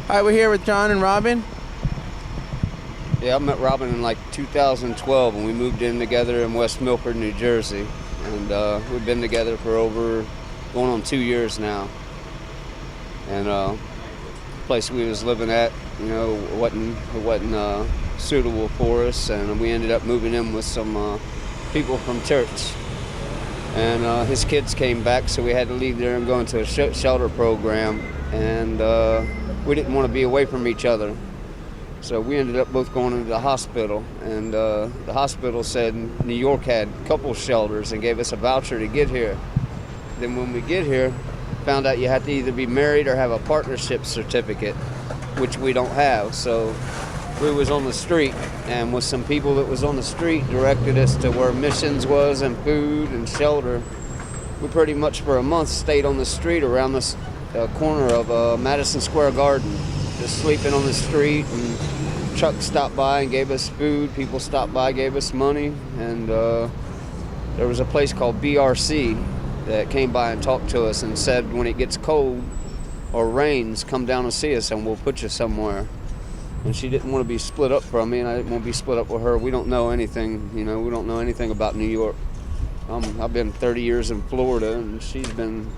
Hi, we're here with John and Robin. Yeah, I met Robin in like 2012, and we moved in together in West Milford, New Jersey. And we've been together for going on 2 years now. And the place we was living at, wasn't suitable for us, and we ended up moving in with some people from church. And his kids came back, so we had to leave there and go into a shelter program. And we didn't want to be away from each other. So we ended up both going into the hospital, and the hospital said New York had a couple shelters and gave us a voucher to get here. Then when we get here, found out you had to either be married or have a partnership certificate, which we don't have. So we was on the street, and with some people that was on the street directed us to where missions was and food and shelter. We pretty much for a month stayed on the street around this corner of Madison Square Garden, just sleeping on the street, and trucks stopped by and gave us food. People stopped by, gave us money, and there was a place called BRC that came by and talked to us and said, when it gets cold or rains, come down and see us and we'll put you somewhere. And she didn't want to be split up from me, and I didn't want to be split up with her. We don't know anything, we don't know anything about New York. I've been 30 years in Florida, and she's been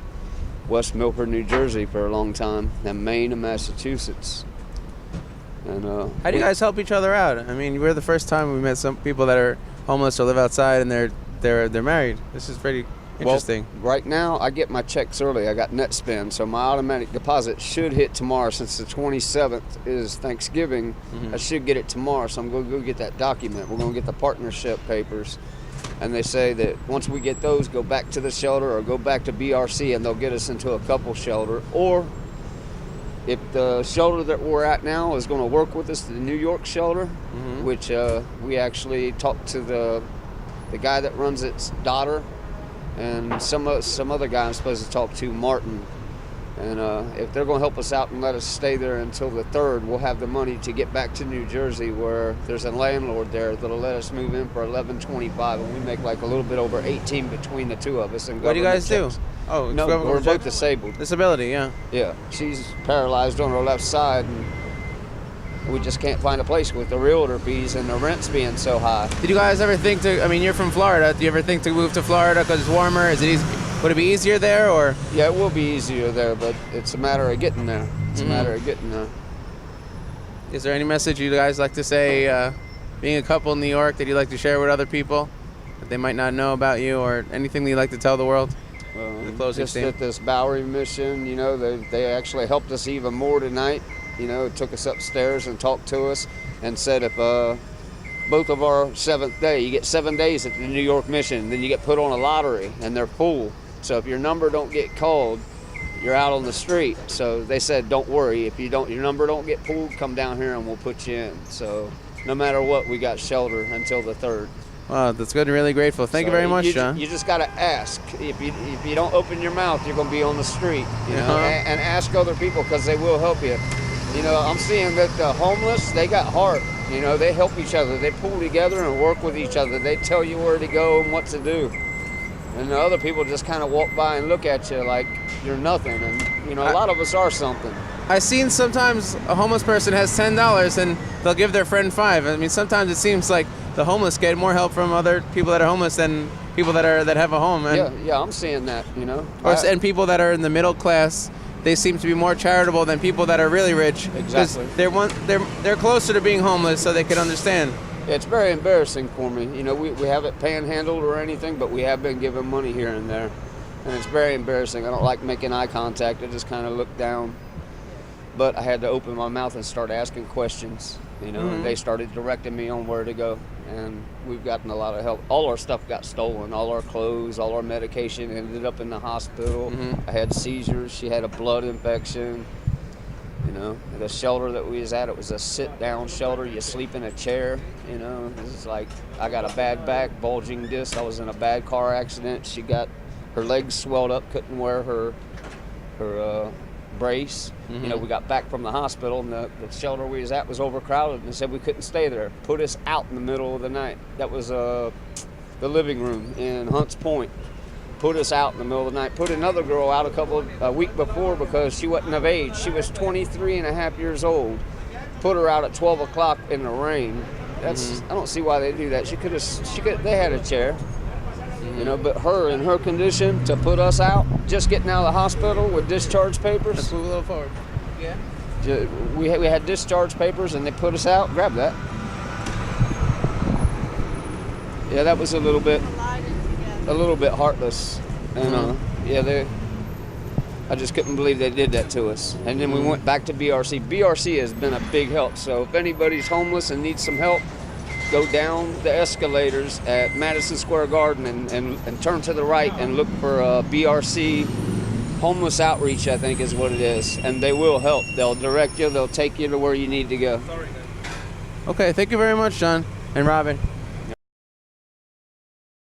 West Milford, New Jersey for a long time, and Maine and Massachusetts. And How do you guys help each other out? I mean, we're the first time we met some people that are homeless or live outside, and they're married. This is pretty interesting. Well, right now, I get my checks early. I got NetSpend, so my automatic deposit should hit tomorrow. Since the 27th is Thanksgiving, I should get it tomorrow, so I'm going to go get that document. We're going to get the partnership papers. And they say that once we get those, go back to the shelter or go back to BRC, and they'll get us into a couple shelter. Or if the shelter that we're at now is going to work with us, the New York shelter, which we actually talked to the guy that runs its daughter, and some other guy I'm supposed to talk to, Martin. And if they're going to help us out and let us stay there until the 3rd, we'll have the money to get back to New Jersey, where there's a landlord there that'll let us move in for $11.25, and we make like a little bit over 18 between the two of us. And what do you guys do? Oh, no, we're both disabled. Disability, yeah. Yeah, she's paralyzed on her left side, and we just can't find a place with the realtor fees and the rents being so high. Did you guys ever think to? I mean, you're from Florida. Do you ever think to move to Florida because it's warmer? Is it easy? Would it be easier there, or? Yeah, it will be easier there, but it's a matter of getting there. It's a matter of getting there. Is there any message you guys like to say, being a couple in New York, that you'd like to share with other people that they might not know about you, or anything that you'd like to tell the world? Just at this Bowery mission, they actually helped us even more tonight. Took us upstairs and talked to us and said if both of our 7th day, you get 7 days at the New York mission, then you get put on a lottery, and they're full. So if your number don't get called, you're out on the street. So they said, don't worry, if your number don't get pulled, come down here and we'll put you in. So no matter what, we got shelter until the 3rd. Wow, that's good and really grateful. Thank you very much, John. You just got to ask. If you don't open your mouth, you're going to be on the street. And ask other people, because they will help you. I'm seeing that the homeless, they got heart. They help each other. They pull together and work with each other. They tell you where to go and what to do. And the other people just kind of walk by and look at you like you're nothing. And, a lot of us are something. I've seen sometimes a homeless person has $10 and they'll give their friend $5. I mean, sometimes it seems like the homeless get more help from other people that are homeless than people that have a home. And, yeah, I'm seeing that, and people that are in the middle class, they seem to be more charitable than people that are really rich. Exactly. They're closer to being homeless, so they can understand. It's very embarrassing for me. We haven't panhandled or anything, but we have been given money here and there. And it's very embarrassing. I don't like making eye contact. I just kind of look down. But I had to open my mouth and start asking questions, and they started directing me on where to go. And we've gotten a lot of help. All our stuff got stolen. All our clothes, all our medication ended up in the hospital. I had seizures. She had a blood infection. The shelter that we was at, it was a sit-down shelter. You sleep in a chair. It's like, I got a bad back, bulging disc. I was in a bad car accident. She got her legs swelled up, couldn't wear her brace. We got back from the hospital, and the shelter we was at was overcrowded, and they said we couldn't stay there. Put us out in the middle of the night. That was the living room in Hunts Point. put us out in the middle of the night. Put another girl out a week before because she wasn't of age. She was 23 and a half years old. Put her out at 12 o'clock in the rain. That's I don't see why they do that. She could. They had a chair, you know. But her in her condition to put us out, just getting out of the hospital with discharge papers. Let's move a little forward. Yeah. We had discharge papers and they put us out. Grab that. Yeah, that was a little bit heartless, and I just couldn't believe they did that to us. And then we went back to BRC. BRC has been a big help. So if anybody's homeless and needs some help, go down the escalators at Madison Square Garden and turn to the right and look for BRC Homeless Outreach, I think is what it is. And they will help. They'll direct you. They'll take you to where you need to go. Okay, thank you very much, John and Robin.